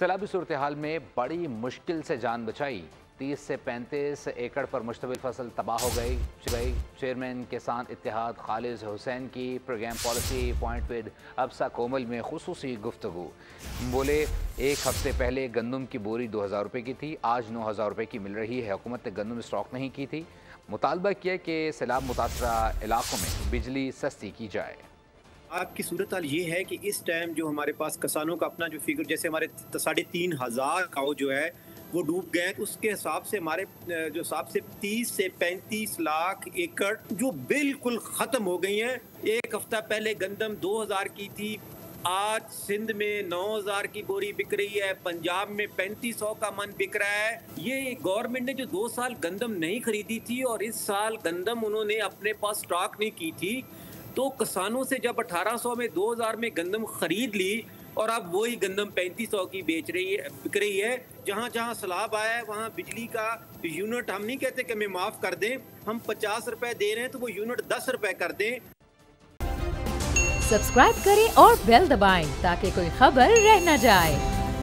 सैलाबी सूरत हाल में बड़ी मुश्किल से जान बचाई। 30 से 35 एकड़ पर मुश्तमिल फसल तबाह हो गई। चेयरमैन किसान इत्तेहाद खालिद हुसैन की प्रोग्राम पॉलिसी पॉइंट विद अब्सा कोमल में खुसूसी गुफ्तगू। बोले, एक हफ्ते पहले गंदम की बोरी 2000 रुपये की थी, आज 9000 रुपये की मिल रही है। हुकूमत ने गंदम स्टॉक नहीं की थी। मुतालबा किया कि सैलाब मुतासरा इलाकों में बिजली सस्ती की जाए। आपकी सूरत हाल ये है कि इस टाइम जो हमारे पास किसानों का अपना जो फिगर, जैसे हमारे 3,500 काऊ जो है वो डूब गए हैं, तो उसके हिसाब से हमारे जो हिसाब से 30 से 35 लाख एकड़ जो बिल्कुल ख़त्म हो गई हैं। एक हफ्ता पहले गंदम 2000 की थी, आज सिंध में 9000 की बोरी बिक रही है, पंजाब में 3500 का मन बिक रहा है। ये गवर्नमेंट ने जो 2 साल गंदम नहीं खरीदी थी और इस साल गंदम उन्होंने अपने पास स्टॉक नहीं की थी, तो किसानों से जब 1800 में 2000 में गंदम खरीद ली और अब वही गंदम 3500 की बिक रही है। जहाँ जहाँ सैलाब आया है वहाँ बिजली का यूनिट, हम नहीं कहते कि हमें माफ़ कर दें, हम 50 रुपए दे रहे हैं तो वो यूनिट 10 रुपए कर दें। सब्सक्राइब करें और बेल दबाएं ताकि कोई खबर रह न जाए।